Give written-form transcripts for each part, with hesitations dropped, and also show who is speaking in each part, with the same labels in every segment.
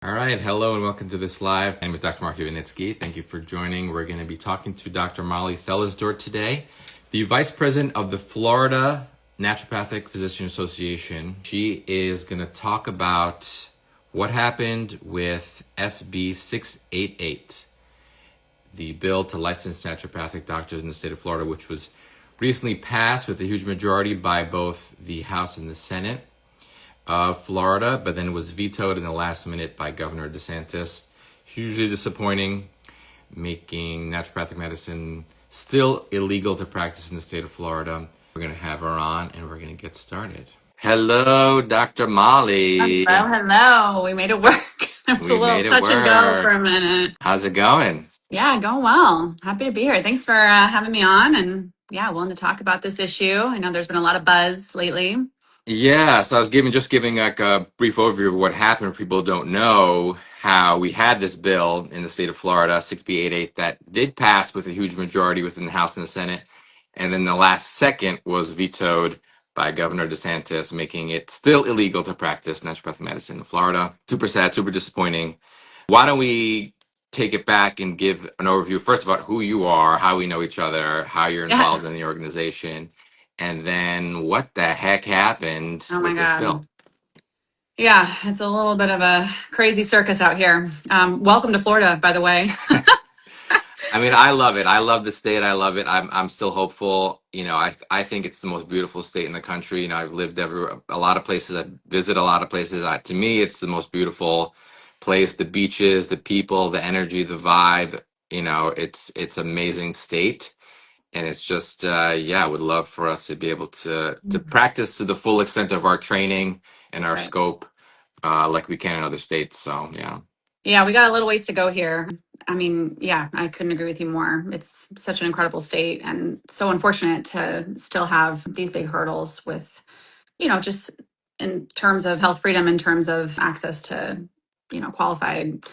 Speaker 1: All right, hello and welcome to this live. My name is Dr. Mark Ivanitsky. Thank you for joining. We're going to be talking to Dr. Molly Thellersdort today, the Vice President of the Florida Naturopathic Physician Association. She is going to talk about what happened with SB 688, the bill to license naturopathic doctors in the state of Florida, which was recently passed with a huge majority by both the House and the Senate of Florida, but then was vetoed in the last minute by Governor DeSantis. Hugely disappointing, making naturopathic medicine still illegal to practice in the state of Florida. We're going to have her on and we're going to get started. Hello, Dr. Molly.
Speaker 2: Hello. We made it work. It was a little touch and go for a minute.
Speaker 1: How's it going?
Speaker 2: Yeah, going well. Happy to be here. Thanks for having me on, and willing to talk about this issue. I know there's been a lot of buzz lately.
Speaker 1: Yeah, so I was giving like a brief overview of what happened. For people who don't know, how we had this bill in the state of Florida, 6B88, that did pass with a huge majority within the House and the Senate, and then the last second was vetoed by Governor DeSantis, making it still illegal to practice naturopathic medicine in Florida. Super sad, super disappointing. Why don't we take it back and give an overview first about who you are, how we know each other, how you're involved in the organization, and then what the heck happened with this bill?
Speaker 2: Yeah, it's a little bit of a crazy circus out here. Welcome to Florida, by the way.
Speaker 1: I mean, I love it. I love the state. I love it. I'm still hopeful. You know, I think it's the most beautiful state in the country. You know, I've lived a lot of places. I visit a lot of places. To me, it's the most beautiful place. The beaches, the people, the energy, the vibe. You know, it's amazing state. And it's just, I would love for us to be able to practice to the full extent of our training and our scope, like we can in other states. So, yeah.
Speaker 2: Yeah, we got a little ways to go here. I mean, I couldn't agree with you more. It's such an incredible state and so unfortunate to still have these big hurdles with, just in terms of health freedom, in terms of access to, qualified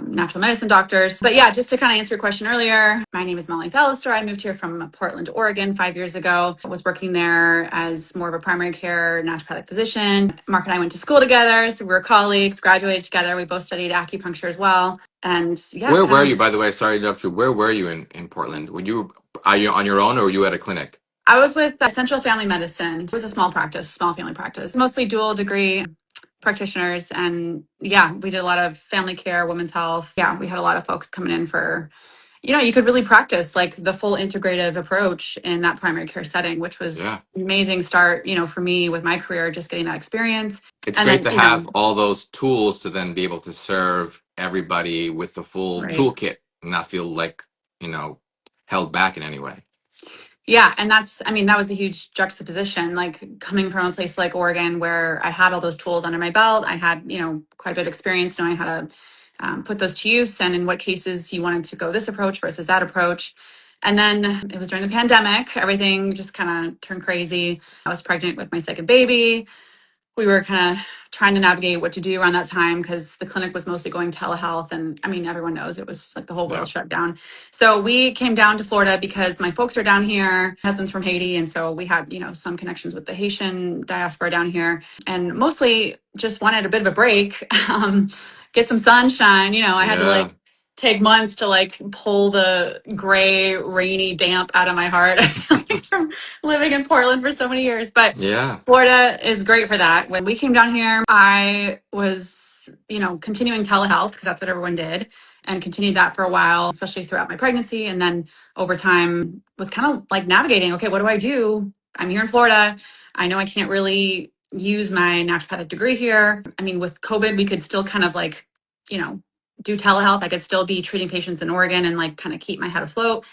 Speaker 2: natural medicine doctors. But yeah, just to kind of answer your question earlier, my name is Molly Thellersdort. I moved here from Portland, Oregon 5 years ago. I was working there as more of a primary care naturopathic physician. Mark and I went to school together, so we were colleagues, graduated together. We both studied acupuncture as well. And yeah.
Speaker 1: Where were you, by the way? Sorry to interrupt you. Where were you in Portland? Are you on your own or were you at a clinic?
Speaker 2: I was with Essential Family Medicine. It was a small family practice, mostly dual degree practitioners. And yeah, we did a lot of family care, women's health. Yeah, we had a lot of folks coming in for, you could really practice like the full integrative approach in that primary care setting, which was an amazing start, for me with my career, just getting that experience.
Speaker 1: It's great to have all those tools to then be able to serve everybody with the full toolkit and not feel like, held back in any way.
Speaker 2: Yeah. And that was the huge juxtaposition, like coming from a place like Oregon where I had all those tools under my belt. I had, quite a bit of experience knowing how to put those to use and in what cases you wanted to go this approach versus that approach. And then it was during the pandemic, everything just kind of turned crazy. I was pregnant with my second baby. We were kind of trying to navigate what to do around that time because the clinic was mostly going telehealth. And I mean, everyone knows it was like the whole world shut down. So we came down to Florida because my folks are down here, husband's from Haiti. And so we had, some connections with the Haitian diaspora down here and mostly just wanted a bit of a break, get some sunshine. I had to take months to pull the gray, rainy damp out of my heart. I feel like from living in Portland for so many years, but Florida is great for that. When we came down here, I was, continuing telehealth because that's what everyone did and continued that for a while, especially throughout my pregnancy. And then over time was kind of like navigating, okay, what do I do? I'm here in Florida. I know I can't really use my naturopathic degree here. I mean, with COVID, we could still kind of do telehealth. I could still be treating patients in Oregon and kind of keep my head afloat.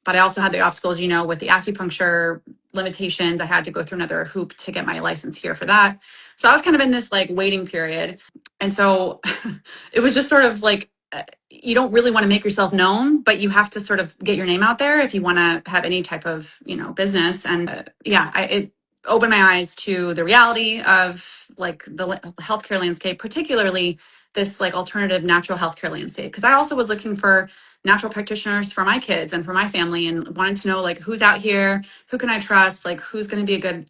Speaker 2: But I also had the obstacles, with the acupuncture limitations. I had to go through another hoop to get my license here for that. So I was kind of in this waiting period. And so it was just sort of you don't really want to make yourself known, but you have to sort of get your name out there if you want to have any type of, business. And it opened my eyes to the reality of the healthcare landscape, particularly this alternative natural healthcare landscape. Because I also was looking for natural practitioners for my kids and for my family and wanted to know who's out here, who can I trust, who's going to be a good,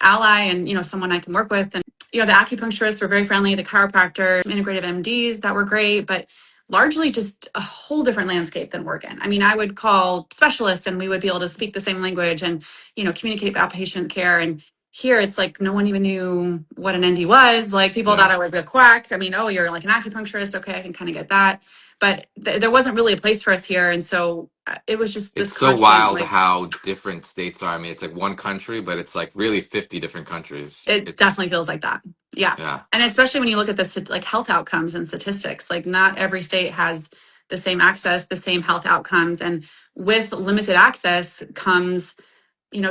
Speaker 2: ally and, someone I can work with. And the acupuncturists were very friendly, the chiropractor, integrative MDs that were great, but largely just a whole different landscape than Oregon. I mean, I would call specialists and we would be able to speak the same language and, communicate about patient care. And here it's like no one even knew what an ND was. Like people thought
Speaker 1: Yeah.
Speaker 2: I was a quack. I mean, oh, you're like an acupuncturist. Okay, I can kind of get that. But there wasn't really a place for us here. And so it was just this
Speaker 1: It's so
Speaker 2: constant,
Speaker 1: wild
Speaker 2: like,
Speaker 1: how different states are. I mean, it's like one country, but it's like really 50 different countries.
Speaker 2: it
Speaker 1: It's,
Speaker 2: definitely feels like that. Yeah.
Speaker 1: yeah,
Speaker 2: And especially when you look at the like health outcomes and statistics, like not every state has the same access, the same health outcomes. And with limited access comes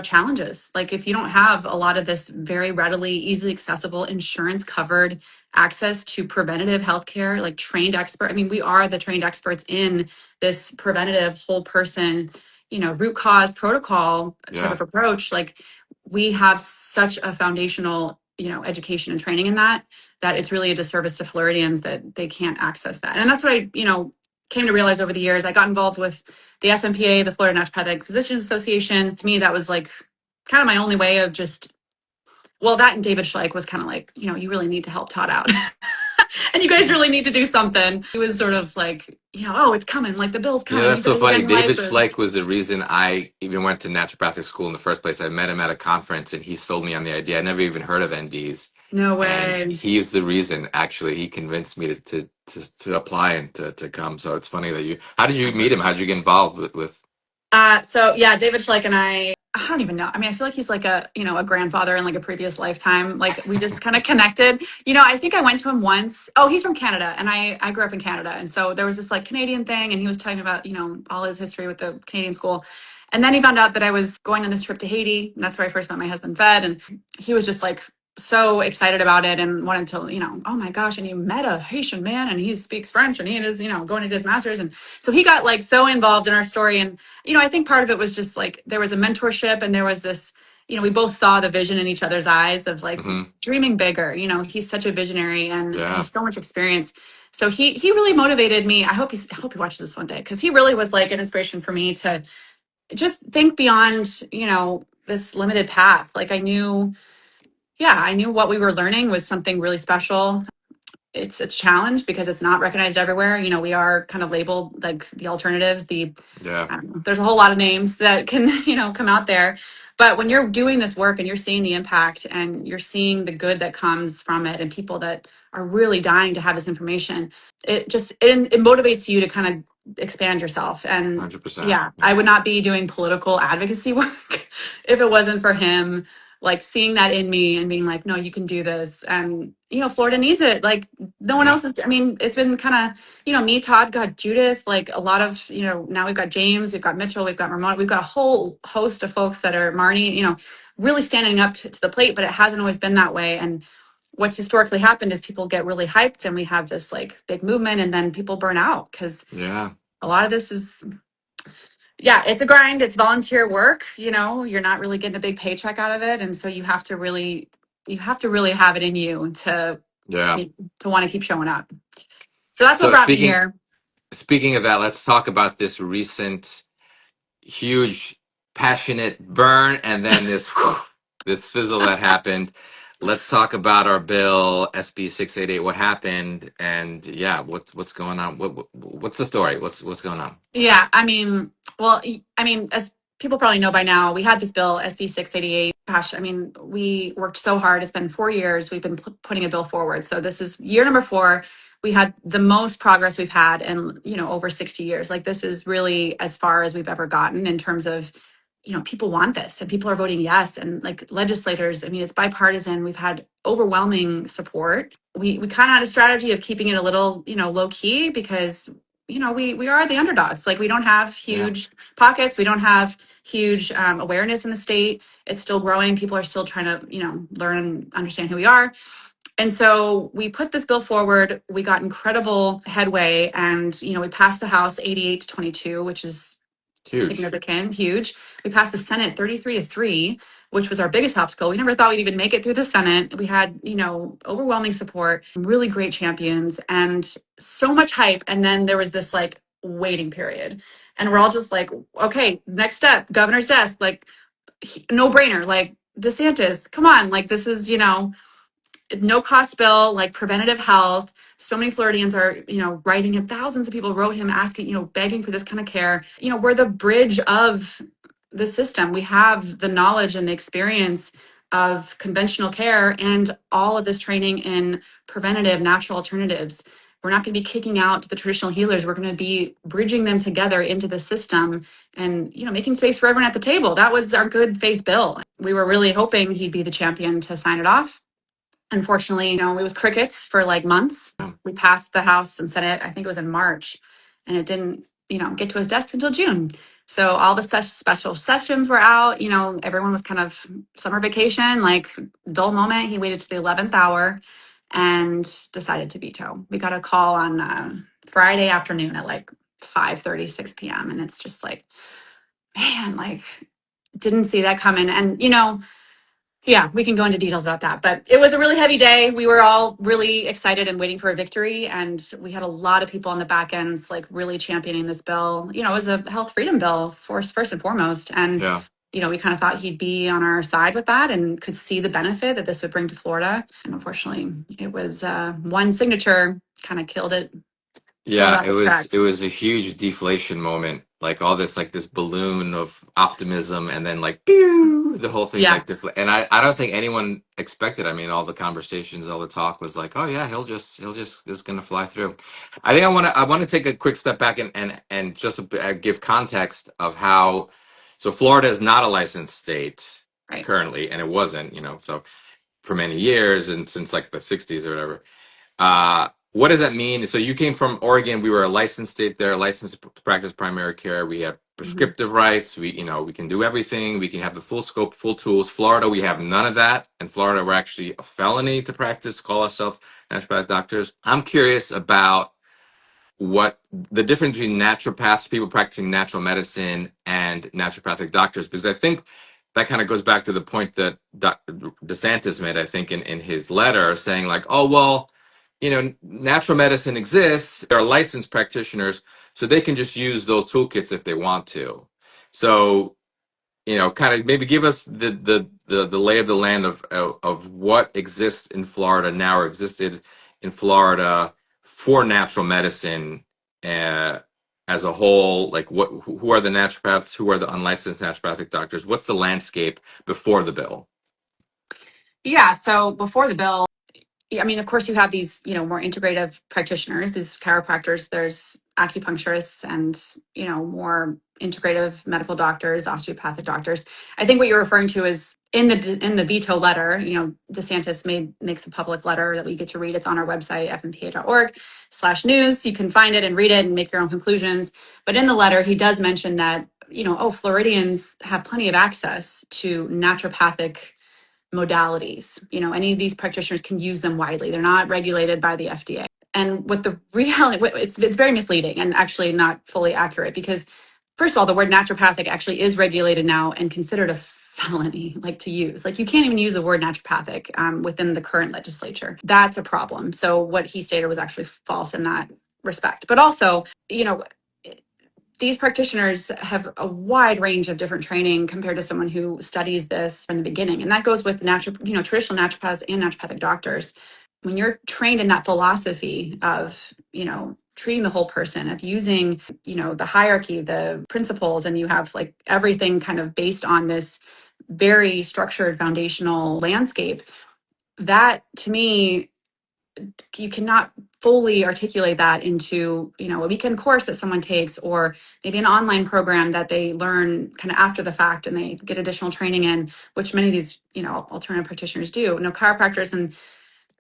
Speaker 2: challenges. Like if you don't have a lot of this very readily, easily accessible, insurance covered access to preventative healthcare, like trained expert. I mean, we are the trained experts in this preventative whole person, root cause protocol type
Speaker 1: yeah,
Speaker 2: of approach. Like we have such a foundational, education and training in that it's really a disservice to Floridians that they can't access that. And that's what I, came to realize over the years. I got involved with the FMPA, the Florida Naturopathic Physicians Association. To me, that was like kind of my only way of just, well, that and David Schleich was kind of like, you really need to help Todd out. And you guys
Speaker 1: yeah.
Speaker 2: really need to do something. It was sort of like, oh, it's coming, like the bill's
Speaker 1: You know,
Speaker 2: coming.
Speaker 1: that's
Speaker 2: You
Speaker 1: so
Speaker 2: guys are
Speaker 1: funny.
Speaker 2: getting
Speaker 1: David
Speaker 2: licensed.
Speaker 1: Schleich was the reason I even went to naturopathic school in the first place. I met him at a conference and he sold me on the idea. I never even heard of NDs.
Speaker 2: No
Speaker 1: And
Speaker 2: way.
Speaker 1: he's the reason, actually, he convinced me to apply and to come. So it's funny that how did you meet him? How did you get involved with,
Speaker 2: So yeah, David Schleich and I don't even know. I mean, I feel like he's like a grandfather in like a previous lifetime. Like we just kind of connected. I think I went to him once. Oh, he's from Canada and I grew up in Canada. And so there was this like Canadian thing and he was telling me about, all his history with the Canadian school. And then he found out that I was going on this trip to Haiti. And that's where I first met my husband, Fed. And he was just like so excited about it and wanted to, oh my gosh, and he met a Haitian man and he speaks French and he is, going to do his master's. And so he got like so involved in our story. And I think part of it was just like there was a mentorship and there was this, we both saw the vision in each other's eyes of like
Speaker 1: hmm
Speaker 2: dreaming bigger. He's such a visionary and
Speaker 1: yeah,
Speaker 2: he's so much experience. So he really motivated me. I hope he watches this one day because he really was like an inspiration for me to just think beyond, this limited path. Like I knew what we were learning was something really special. It's a challenge because it's not recognized everywhere. We are kind of labeled like the alternatives,
Speaker 1: yeah,
Speaker 2: I don't know, there's a whole lot of names that can, come out there. But when you're doing this work and you're seeing the impact and you're seeing the good that comes from it and people that are really dying to have this information, it motivates you to kind of expand yourself. And
Speaker 1: 100%.
Speaker 2: yeah, I
Speaker 1: Yeah,
Speaker 2: would not be doing political advocacy work if it wasn't for him like seeing that in me and being like, no, you can do this. And, Florida needs it. Like no one
Speaker 1: yeah,
Speaker 2: else is, I mean, it's been kind of, me, Todd, got Judith, like a lot of, now we've got James, we've got Mitchell, we've got Ramona, we've got a whole host of folks that are Marnie, really standing up to the plate, but it hasn't always been that way. And what's historically happened is people get really hyped and we have this like big movement and then people burn out because
Speaker 1: yeah.
Speaker 2: a lot of this is, yeah, it's a grind. It's volunteer work. You're not really getting a big paycheck out of it. And so you have to really have it in you
Speaker 1: Yeah.
Speaker 2: to want to keep showing up. So that's what
Speaker 1: So
Speaker 2: brought me here.
Speaker 1: speaking of that, let's talk about this recent huge passionate burn and then this this fizzle that happened. Let's talk about our bill SB 688. What happened and yeah, what's going on? What's the story? What's going on?
Speaker 2: Yeah, I mean, well, I mean, as people probably know by now, we had this bill, SB 688. Gosh, I mean, we worked so hard. It's been 4 years. We've been putting a bill forward. So this is year number 4. We had the most progress we've had in, over 60 years. Like this is really as far as we've ever gotten in terms of, people want this and people are voting yes. And like legislators, I mean, it's bipartisan. We've had overwhelming support. We kind of had a strategy of keeping it a little, low key because we are the underdogs. Like we don't have
Speaker 1: Yeah.
Speaker 2: huge pockets. We don't have huge awareness in the state. It's still growing. People are still trying to, learn and understand who we are. And so we put this bill forward. We got incredible headway and, we passed the House 88-22, which is
Speaker 1: Huge.
Speaker 2: significant, huge. We passed the Senate 33-3, which was our biggest obstacle. We never thought we'd even make it through the Senate. We had, overwhelming support, really great champions, and so much hype. And then there was this like waiting period. And we're all just like, okay, next step, governor's desk, like no brainer, like DeSantis, come on, like this is, no cost bill, like preventative health. So many Floridians are, writing him. Thousands of people wrote him asking, begging for this kind of care. We're the bridge of the system. We have the knowledge and the experience of conventional care and all of this training in preventative natural alternatives. We're not going to be kicking out the traditional healers. We're going to be bridging them together into the system and, making space for everyone at the table. That was our good faith bill. We were really hoping he'd be the champion to sign it off. Unfortunately, it was crickets for like months. We passed the House and Senate, I think it was in March, and it didn't, get to his desk until June. So all the special sessions were out. Everyone was kind of summer vacation, like dull moment. He waited to the 11th hour and decided to veto. We got a call on Friday afternoon at like 5:30, 6 p.m. And it's just like, man, like didn't see that coming. And, yeah, we can go into details about that, but it was a really heavy day. We were all really excited and waiting for a victory. And we had a lot of people on the back ends, like really championing this bill. It was a health freedom bill first and foremost. And,
Speaker 1: Yeah.
Speaker 2: We kind of thought he'd be on our side with that and could see the benefit that this would bring to Florida. And unfortunately, it was one signature kind of killed it.
Speaker 1: Yeah, it was a huge deflation moment. Like all this, like this balloon of optimism, and then like pew, the whole thing
Speaker 2: Yeah.
Speaker 1: like and I don't think anyone expected. I mean, all the conversations, all the talk was like, oh yeah, he'll just gonna fly through. I think I want to take a quick step back and just give context of how. So Florida is not a licensed state
Speaker 2: Right.
Speaker 1: currently, and it wasn't, so for many years and since like the 60s or whatever. What does that mean? So you came from Oregon. We were a licensed state there, licensed to practice primary care. We have prescriptive rights. We can do everything. We can have the full scope, full tools. Florida, we have none of that. In Florida, we're actually a felony to practice, call ourselves naturopathic doctors. I'm curious about what the difference between naturopaths, people practicing natural medicine, and naturopathic doctors, because I think that kind of goes back to the point that Dr. DeSantis made, I think, in his letter, saying like, oh, well, natural medicine exists. There are licensed practitioners, so they can just use those toolkits if they want to. So, kind of maybe give us the lay of the land of what exists in Florida now or existed in Florida for natural medicine as a whole. Like, who are the naturopaths? Who are the unlicensed naturopathic doctors? What's the landscape before the bill?
Speaker 2: Yeah. So before the bill, I mean, of course, you have these, more integrative practitioners, these chiropractors, there's acupuncturists and, more integrative medical doctors, osteopathic doctors. I think what you're referring to is in the veto letter, DeSantis makes a public letter that we get to read. It's on our website, fnpa.org/news. You can find it and read it and make your own conclusions. But in the letter, he does mention that, Floridians have plenty of access to naturopathic modalities. Any of these practitioners can use them widely. They're not regulated by the FDA. And what the reality, it's very misleading and actually not fully accurate because, first of all, the word naturopathic actually is regulated now and considered a felony, like to use. Like you can't even use the word naturopathic within the current legislature. That's a problem. So what he stated was actually false in that respect. But also, these practitioners have a wide range of different training compared to someone who studies this from the beginning. And that goes with traditional naturopaths and naturopathic doctors. When you're trained in that philosophy of, treating the whole person, of using, the hierarchy, the principles, and you have like everything kind of based on this very structured foundational landscape, that to me, you cannot fully articulate that into a weekend course that someone takes or maybe an online program that they learn kind of after the fact and they get additional training in, which many of these alternative practitioners do. Chiropractors and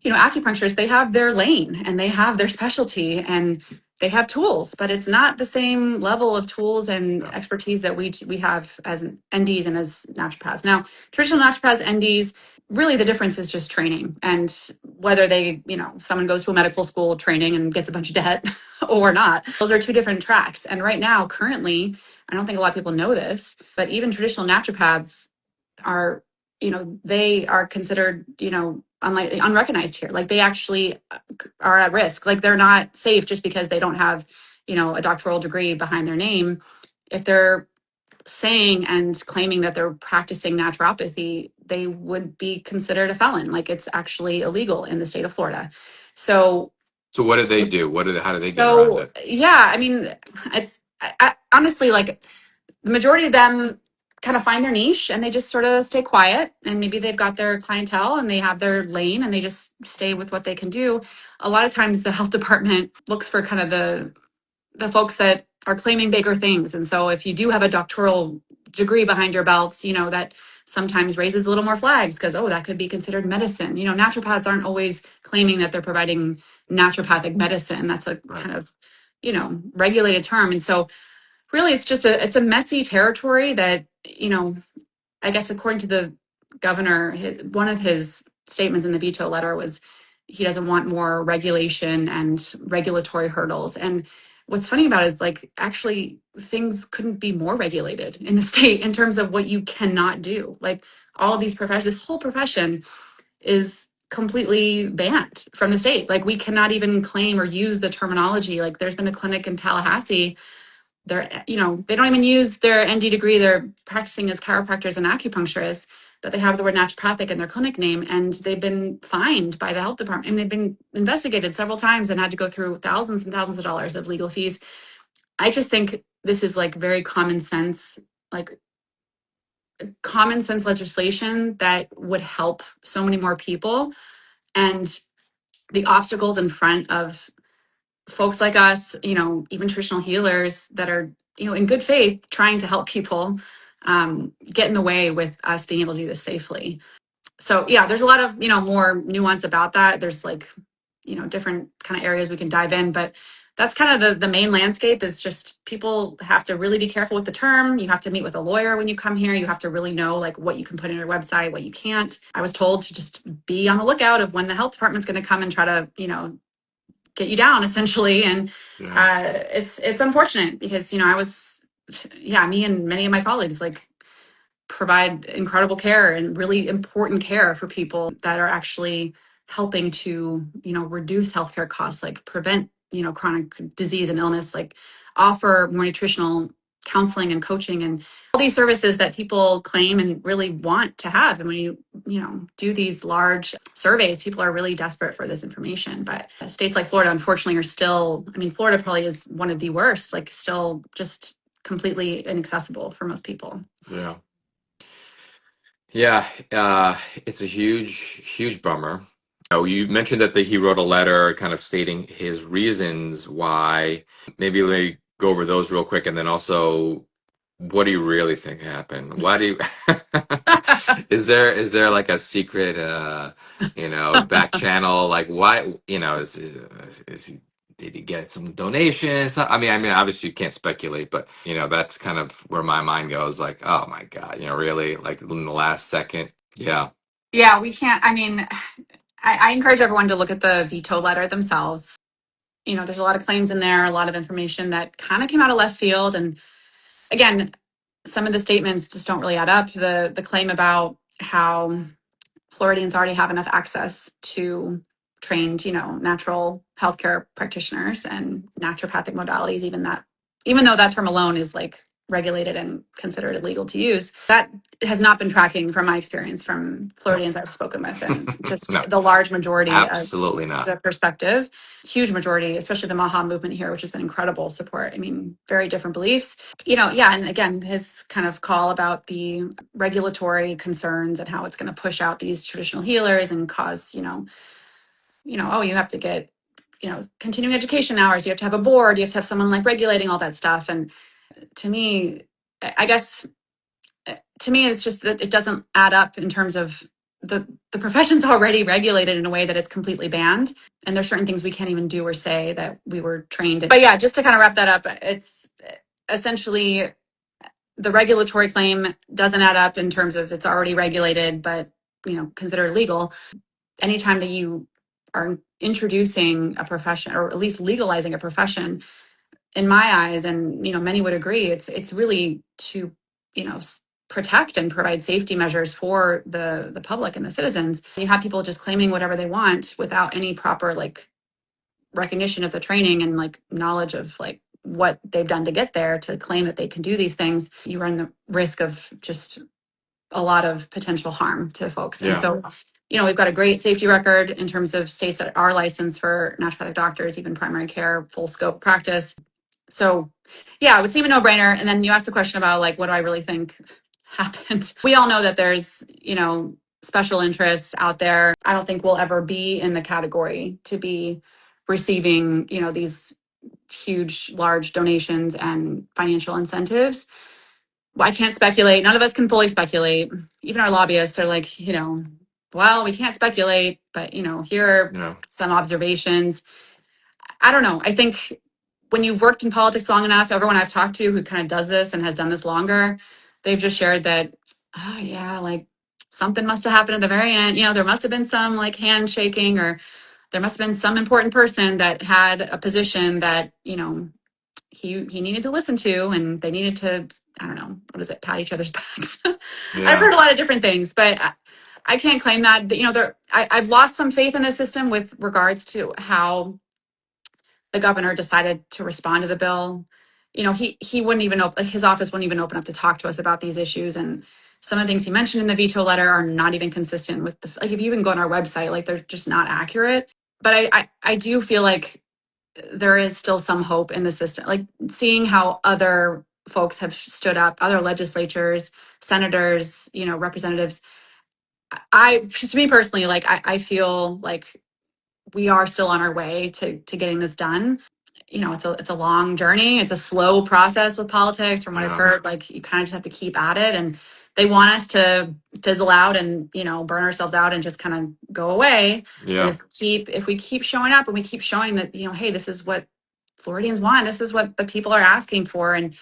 Speaker 2: acupuncturists, they have their lane and they have their specialty and they have tools, but it's not the same level of tools and expertise that we have as NDs and as naturopaths. Now, traditional naturopaths, NDs, really the difference is just training and whether they, someone goes to a medical school training and gets a bunch of debt or not. Those are two different tracks. And right now, currently, I don't think a lot of people know this, but even traditional naturopaths are, they are considered, unrecognized here. Like they actually are at risk. Like they're not safe just because they don't have, a doctoral degree behind their name. If they're saying and claiming that they're practicing naturopathy, they would be considered a felon. Like it's actually illegal in the state of Florida. So,
Speaker 1: So what did they do? How did they get around
Speaker 2: so
Speaker 1: it?
Speaker 2: yeah, I mean, honestly, like the majority of them kind of find their niche and they just sort of stay quiet, and maybe they've got their clientele and they have their lane and they just stay with what they can do. A lot of times the health department looks for kind of the folks that are claiming bigger things. And so if you do have a doctoral degree behind your belts, that sometimes raises a little more flags because, oh, that could be considered medicine. Naturopaths aren't always claiming that they're providing naturopathic medicine. That's a
Speaker 1: Right.
Speaker 2: kind of, regulated term. And so really it's a messy territory that, I guess according to the governor, one of his statements in the veto letter was he doesn't want more regulation and regulatory hurdles. And what's funny about it is like actually things couldn't be more regulated in the state in terms of what you cannot do. Like all of these professions, this whole profession is completely banned from the state. Like we cannot even claim or use the terminology. Like there's been a clinic in Tallahassee, they don't even use their ND degree. They're practicing as chiropractors and acupuncturists, but they have the word naturopathic in their clinic name, and they've been fined by the health department, and they've been investigated several times and had to go through thousands and thousands of dollars of legal fees. I just think this is like very like common sense legislation that would help so many more people. And the obstacles in front of folks like us, even traditional healers that are, in good faith trying to help people, get in the way with us being able to do this safely. So yeah, there's a lot of, more nuance about that. There's like, different kind of areas we can dive in, but that's kind of the main landscape is just people have to really be careful with the term. You have to meet with a lawyer when you come here. You have to really know like what you can put in your website, what you can't. I was told to just be on the lookout of when the health department's going to come and try to, get you down essentially. And it's unfortunate because me and many of my colleagues like provide incredible care and really important care for people that are actually helping to reduce healthcare costs, like prevent chronic disease and illness, like offer more nutritional counseling and coaching and all these services that people claim and really want to have. And when you do these large surveys, people are really desperate for this information. But states like Florida, unfortunately, are still, Florida probably is one of the worst, like still just completely inaccessible for most people.
Speaker 1: Yeah. Yeah, it's a huge bummer. Oh, you mentioned that he wrote a letter kind of stating his reasons why. Maybe let me go over those real quick, and then also, what do you really think happened? Why do you is there like a secret back channel? Like why, is he did he get some donations? I mean obviously you can't speculate, but that's kind of where my mind goes, like, oh my God, really, like in the last second. Yeah.
Speaker 2: Yeah, we can't. I encourage everyone to look at the veto letter themselves. There's a lot of claims in there, a lot of information that kind of came out of left field. And again, some of the statements just don't really add up. The claim about how Floridians already have enough access to trained, natural healthcare practitioners and naturopathic modalities, even though that term alone is like regulated and considered illegal to use, that has not been tracking from my experience from Floridians I've spoken with, and just
Speaker 1: No,
Speaker 2: the large majority of
Speaker 1: absolutely not.
Speaker 2: the perspective, huge majority, especially the Maha movement here, which has been incredible support. Very different beliefs, yeah. And again, his kind of call about the regulatory concerns and how it's going to push out these traditional healers and cause, oh, you have to get, continuing education hours, you have to have a board, you have to have someone like regulating all that stuff. And to me, I guess, to me, it's just that it doesn't add up in terms of the profession's already regulated in a way that it's completely banned. And there's certain things we can't even do or say that we were trained in. But yeah, just to kind of wrap that up, it's essentially the regulatory claim doesn't add up in terms of it's already regulated, but, considered legal. Anytime that you are introducing a profession or at least legalizing a profession, in my eyes, and many would agree, it's really to protect and provide safety measures for the public and the citizens. You have people just claiming whatever they want without any proper like recognition of the training and like knowledge of like what they've done to get there, to claim that they can do these things, you run the risk of just a lot of potential harm to folks. And so, we've got a great safety record in terms of states that are licensed for naturopathic doctors, even primary care, full scope practice. So yeah, it would seem a no-brainer. And then you asked the question about like, what do I really think happened? We all know that there's, special interests out there. I don't think we'll ever be in the category to be receiving, these huge, large donations and financial incentives. I can't speculate. None of us can fully speculate. Even our lobbyists are like, well, we can't speculate, but here are some observations. I don't know. I think when you've worked in politics long enough, everyone I've talked to who kind of does this and has done this longer, they've just shared that, oh yeah, like something must have happened at the very end. There must have been some like handshaking, or there must have been some important person that had a position that, he needed to listen to, and they needed to, I don't know, what is it, pat each other's backs. I've heard a lot of different things, but I can't claim that. I've lost some faith in the system with regards to how the governor decided to respond to the bill. He wouldn't even open, his office wouldn't even open up to talk to us about these issues. And some of the things he mentioned in the veto letter are not even consistent with if you even go on our website, like they're just not accurate. But I do feel like there is still some hope in the system, like seeing how other folks have stood up, other legislatures, senators, representatives. To me personally, like I feel like we are still on our way to getting this done. It's a long journey. It's a slow process with politics. From what I've heard, like you kind of just have to keep at it, and they want us to fizzle out and burn ourselves out and just kind of go away.
Speaker 1: Yeah.
Speaker 2: If we keep showing up and we keep showing that hey, this is what Floridians want. This is what the people are asking for, and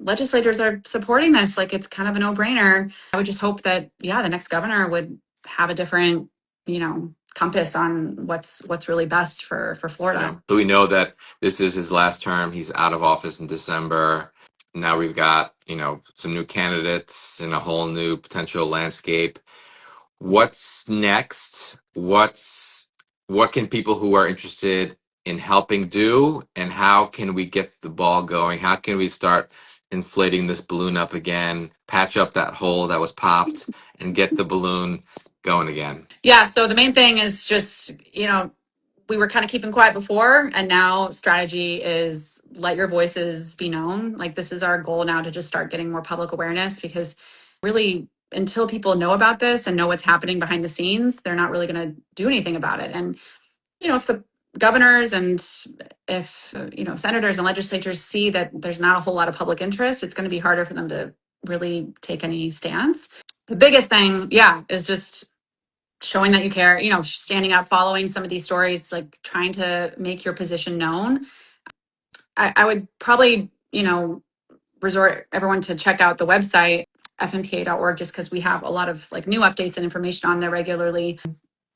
Speaker 2: legislators are supporting this. Like it's kind of a no-brainer. I would just hope that the next governor would have a different compass on what's really best for Florida.
Speaker 1: Yeah. So we know that this is his last term. He's out of office in December. Now we've got, some new candidates and a whole new potential landscape. What's next? What can people who are interested in helping do, and how can we get the ball going? How can we start inflating this balloon up again, patch up that hole that was popped, and get the balloon going again?
Speaker 2: Yeah, so the main thing is just, we were kind of keeping quiet before, and now strategy is let your voices be known. Like this is our goal now, to just start getting more public awareness, because really until people know about this and know what's happening behind the scenes, they're not really going to do anything about it. And if the governors and if senators and legislatures see that there's not a whole lot of public interest, it's going to be harder for them to really take any stance. The biggest thing, is just showing that you care, standing up, following some of these stories, like trying to make your position known. I would probably, resort everyone to check out the website, fnpa.org, just because we have a lot of like new updates and information on there regularly.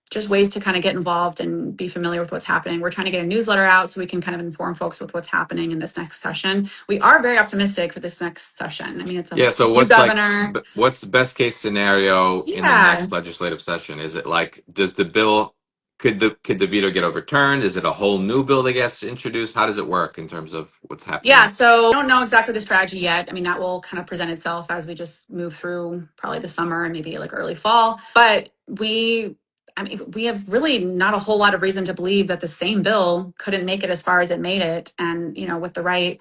Speaker 2: Just ways to kind of get involved and be familiar with what's happening. We're trying to get a newsletter out so we can kind of inform folks with what's happening in this next session. We are very optimistic for this next session. I mean, it's a
Speaker 1: so
Speaker 2: new governor.
Speaker 1: What's the best case scenario in the next legislative session? Is it like, does the bill, could the veto get overturned? Is it a whole new bill that gets introduced? How does it work in terms of what's happening?
Speaker 2: Yeah, so I don't know exactly the strategy yet. I mean, that will kind of present itself as we just move through probably the summer and maybe like early fall. But we have really not a whole lot of reason to believe that the same bill couldn't make it as far as it made it. And, with the right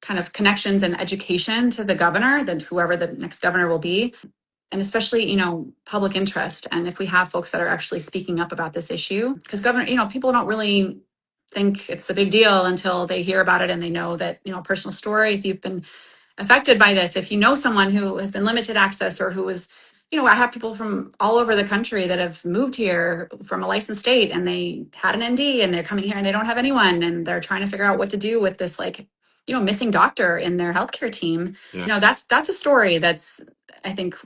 Speaker 2: kind of connections and education to the governor, then whoever the next governor will be, and especially, public interest. And if we have folks that are actually speaking up about this issue, because governor, people don't really think it's a big deal until they hear about it and they know that, a personal story, if you've been affected by this, if you know someone who has been limited access or who was, I have people from all over the country that have moved here from a licensed state and they had an ND and they're coming here and they don't have anyone and they're trying to figure out what to do with this, like, missing doctor in their healthcare team.
Speaker 1: Yeah.
Speaker 2: That's a story that's, I think,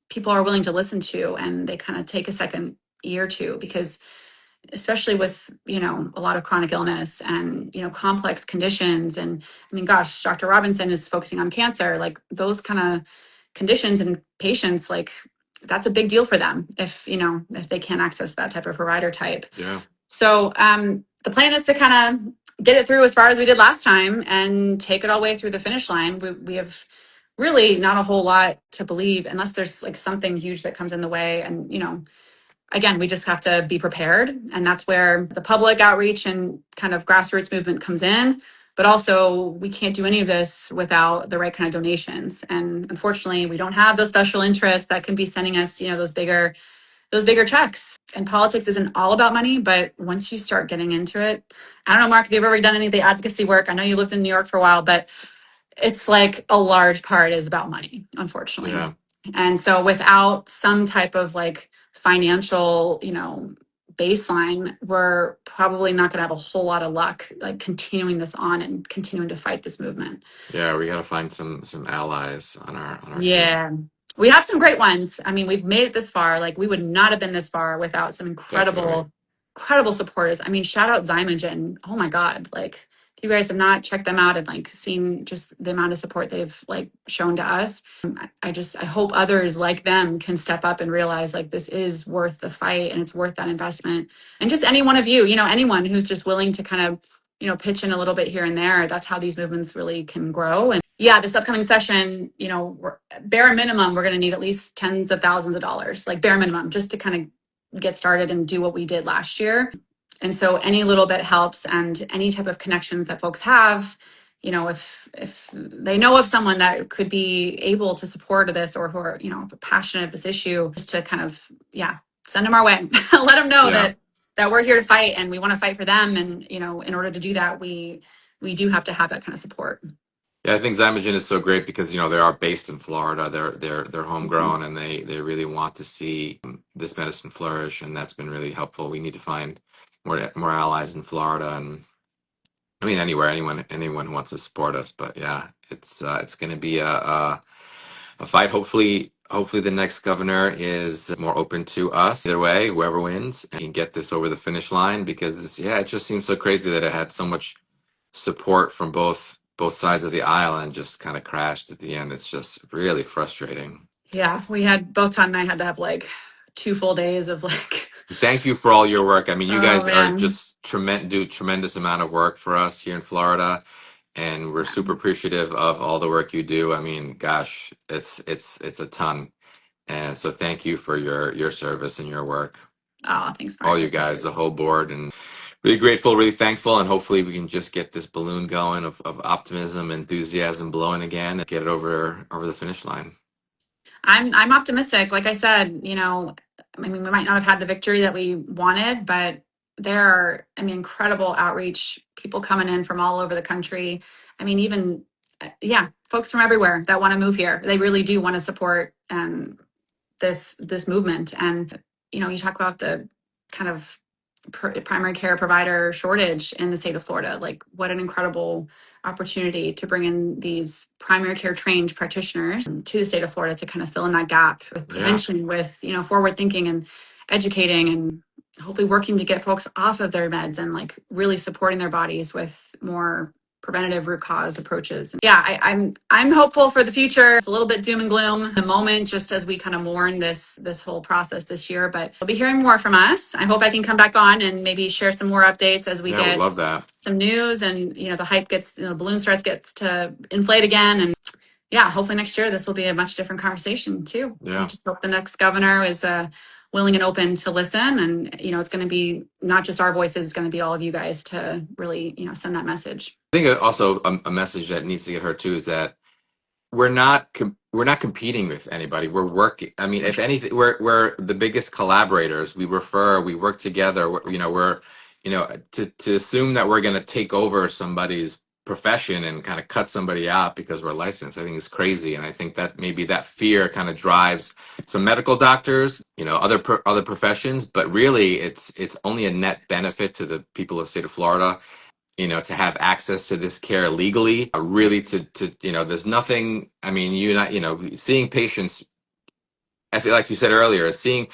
Speaker 2: people are willing to listen to, and they kind of take a second year to, because especially with, a lot of chronic illness and, complex conditions. And I mean, gosh, Dr. Robinson is focusing on cancer, like those kind of conditions and patients, like that's a big deal for them if they can't access that type of provider type.
Speaker 1: Yeah.
Speaker 2: So the plan is to kind of get it through as far as we did last time and take it all the way through the finish line. We have really not a whole lot to believe unless there's like something huge that comes in the way. And, again, we just have to be prepared. And that's where the public outreach and kind of grassroots movement comes in. But also, we can't do any of this without the right kind of donations. And unfortunately, we don't have those special interests that can be sending us, those bigger checks. And politics isn't all about money, but once you start getting into it, I don't know, Mark, if you've ever done any of the advocacy work. I know you lived in New York for a while, but it's like a large part is about money, unfortunately.
Speaker 1: Yeah.
Speaker 2: And so without some type of like financial, baseline, we're probably not going to have a whole lot of luck like continuing this on and continuing to fight this movement.
Speaker 1: Yeah, we got to find some allies on our team.
Speaker 2: Yeah. We have some great ones. I mean, we've made it this far. Like, we would not have been this far without some
Speaker 1: Definitely.
Speaker 2: incredible supporters. I mean, shout out Zymogen. Oh my God. Like, if you guys have not checked them out and like seen just the amount of support they've like shown to us, I hope others like them can step up and realize like this is worth the fight and it's worth that investment. And just any one of you, anyone who's just willing to kind of, pitch in a little bit here and there, that's how these movements really can grow. And yeah, this upcoming session, bare minimum, we're going to need at least tens of thousands of dollars, like bare minimum, just to kind of get started and do what we did last year. And so any little bit helps, and any type of connections that folks have, if they know of someone that could be able to support this or who are, passionate of this issue, just to kind of, send them our way. Let them know that we're here to fight and we want to fight for them. And, in order to do that, we do have to have that kind of support.
Speaker 1: Yeah, I think Zymogen is so great because they are based in Florida. They're homegrown, and they really want to see this medicine flourish, and that's been really helpful. We need to find more allies in Florida, and I mean anywhere, anyone who wants to support us. But yeah, it's going to be a fight. Hopefully the next governor is more open to us. Either way, whoever wins, and can get this over the finish line, because it just seems so crazy that it had so much support from both sides of the aisle and just kind of crashed at the end. It's just really frustrating.
Speaker 2: Yeah, we had both Todd and I had to have like 2 full days of like.
Speaker 1: Thank you for all your work. I mean, you guys are
Speaker 2: Man.
Speaker 1: just tremendous amount of work for us here in Florida, and we're super appreciative of all the work you do. I mean, gosh, it's a ton, and so thank you for your service and your work.
Speaker 2: Oh, thanks, Mark.
Speaker 1: All you guys, the whole board, and really grateful, really thankful, and hopefully we can just get this balloon going of optimism, enthusiasm blowing again, and get it over the finish line.
Speaker 2: I'm optimistic. Like I said, I mean, we might not have had the victory that we wanted, but there are, I mean, incredible outreach, people coming in from all over the country. I mean, even, folks from everywhere that want to move here. They really do want to support this movement. And, you talk about the kind of primary care provider shortage in the state of Florida. Like, what an incredible opportunity to bring in these primary care trained practitioners to the state of Florida to kind of fill in that gap with prevention, with, forward thinking and educating, and hopefully working to get folks off of their meds and like really supporting their bodies with more preventative root cause approaches. Yeah, I'm hopeful for the future. It's a little bit doom and gloom at the moment, just as we kind of mourn this whole process this year. But you'll be hearing more from us. I hope I can come back on and maybe share some more updates as we get
Speaker 1: love that.
Speaker 2: Some news, and the hype the balloon gets to inflate again. And hopefully next year this will be a much different conversation too. I just hope the next governor is willing and open to listen, and it's going to be not just our voices, it's going to be all of you guys to really send that message.
Speaker 1: I think also a message that needs to get heard too is that we're not competing with anybody. We're working. I mean, if anything, we're the biggest collaborators. We refer, we work together. We're to assume that we're going to take over somebody's profession and kind of cut somebody out because we're licensed, I think is crazy. And I think that maybe that fear kind of drives some medical doctors, other professions, but really it's only a net benefit to the people of the state of Florida, to have access to this care legally, really to there's nothing, I mean, seeing patients, I feel like you said earlier, seeing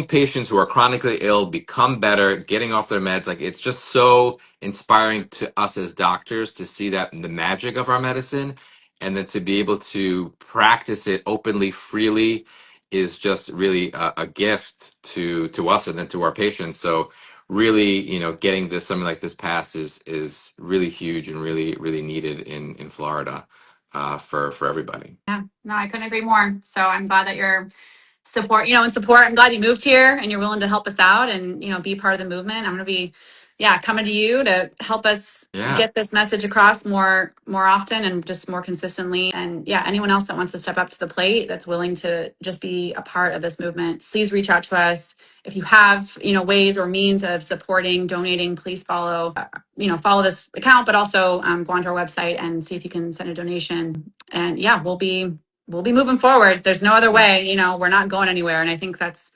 Speaker 1: patients who are chronically ill become better, getting off their meds, like it's just so inspiring to us as doctors to see that the magic of our medicine, and then to be able to practice it openly, freely, is just really a gift to us and then to our patients. So really, getting this something like this passed is really huge and really needed in Florida, for everybody.
Speaker 2: Yeah, no, I couldn't agree more. So I'm glad that you're support. I'm glad you moved here and you're willing to help us out and, be part of the movement. I'm going to be, yeah, coming to you to help us
Speaker 1: Yeah.
Speaker 2: get this message across more often and just more consistently. And yeah, anyone else that wants to step up to the plate, that's willing to just be a part of this movement, please reach out to us. If you have, ways or means of supporting, donating, please follow this account, but also go onto our website and see if you can send a donation. And yeah, we'll be moving forward. There's no other
Speaker 1: Yeah.
Speaker 2: way. We're not going anywhere. And I think that's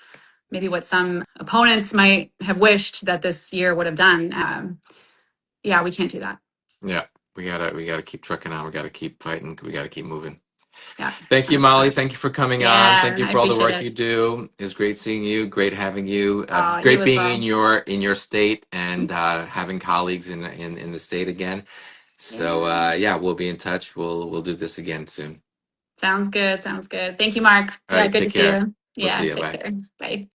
Speaker 2: maybe what some opponents might have wished that this year would have done. Yeah, we can't do that.
Speaker 1: Yeah. We gotta keep trucking on. We gotta keep fighting. We gotta keep moving.
Speaker 2: Yeah,
Speaker 1: Thank you, Molly.
Speaker 2: 100%.
Speaker 1: Thank you for coming on. Thank
Speaker 2: Yeah,
Speaker 1: you
Speaker 2: I
Speaker 1: for all the
Speaker 2: appreciate
Speaker 1: work
Speaker 2: it.
Speaker 1: you do. It's great seeing you. Great having you.
Speaker 2: You
Speaker 1: Great
Speaker 2: as
Speaker 1: being in
Speaker 2: well.
Speaker 1: your state and having colleagues in the state again. So
Speaker 2: Yeah.
Speaker 1: yeah, we'll be in touch. We'll do this again soon.
Speaker 2: Sounds good. Sounds good. Thank you, Mark.
Speaker 1: All
Speaker 2: Yeah,
Speaker 1: right,
Speaker 2: good to
Speaker 1: take
Speaker 2: see
Speaker 1: care.
Speaker 2: you.
Speaker 1: We'll see
Speaker 2: Yeah,
Speaker 1: you.
Speaker 2: take
Speaker 1: Bye.
Speaker 2: care. Bye.